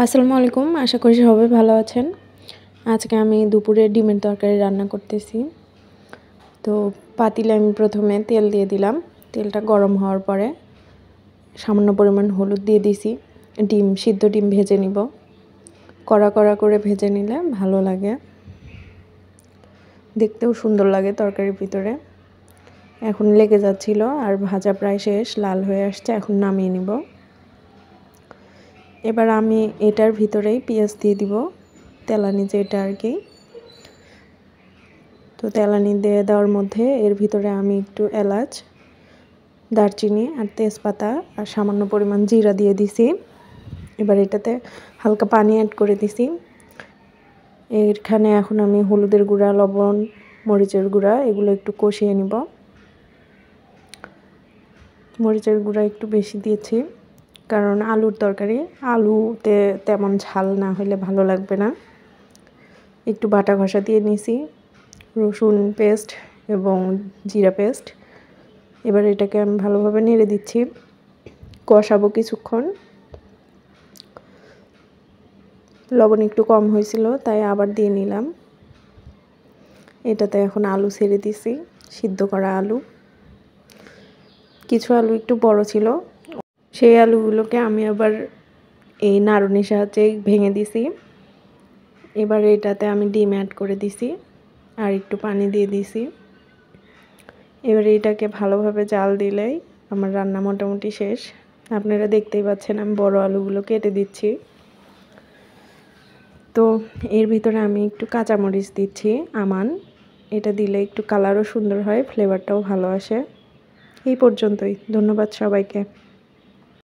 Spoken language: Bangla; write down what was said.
আসসালামু আলাইকুম, আশা করি সবাই ভালো আছেন। আজকে আমি দুপুরে ডিমের তরকারি রান্না করতেছি। তো পাতিলে আমি প্রথমে তেল দিয়ে দিলাম। তেলটা গরম হওয়ার পরে সামান্য পরিমাণ হলুদ দিয়ে দিছি। সিদ্ধ ডিম ভেজে নিব। কড়া কড়া করে ভেজে নিলে ভালো লাগে, দেখতেও সুন্দর লাগে তরকারির ভিতরে। এখন লেগে যাচ্ছিল আর ভাজা প্রায় শেষ, লাল হয়ে আসছে। এখন নামিয়ে নিব। এবার আমি এটার ভিতরেই পেঁয়াজ দিয়ে দিব, তেলানি যেটা আর কি। তো তেলানি দিয়ে দেওয়ার মধ্যে এর ভিতরে আমি একটু এলাচ, দারচিনি আর তেজপাতা আর সামান্য পরিমাণ জিরা দিয়ে দিছি। এবার এটাতে হালকা পানি অ্যাড করে দিছি। এখানে এখন আমি হলুদের গুঁড়া, লবণ, মরিচের গুঁড়া এগুলো একটু কষিয়ে নিব। মরিচের গুঁড়া একটু বেশি দিয়েছি, কারণ আলুর তরকারি, আলুতে তেমন ঝাল না হলে ভালো লাগবে না। একটু বাটা ঘষা দিয়ে নিছি, রসুন পেস্ট এবং জিরা পেস্ট। এবার এটাকে আমি ভালোভাবে নেড়ে দিচ্ছি, কষাবো কিছুক্ষণ। লবণ একটু কম হয়েছিল, তাই আবার দিয়ে নিলাম। এটাতে এখন আলু ছেড়ে দিছি, সিদ্ধ করা আলু। কিছু আলু একটু বড় ছিল, সেই আলুগুলোকে আমি আবার এই নাড়ুনির সাহায্যে ভেঙে দিছি। এবার এটাতে আমি ডিম অ্যাড করে দিছি আর একটু পানি দিয়ে দিছি। এবার এটাকে ভালোভাবে জাল দিলেই আমার রান্না মোটামুটি শেষ। আপনারা দেখতেই পাচ্ছেন আমি বড় আলুগুলো কেটে দিচ্ছি। তো এর ভিতরে আমি একটু কাঁচামরিচ দিচ্ছি, আমান। এটা দিলে একটু কালারও সুন্দর হয়, ফ্লেভারটাও ভালো আসে। এই পর্যন্তই। ধন্যবাদ সবাইকে।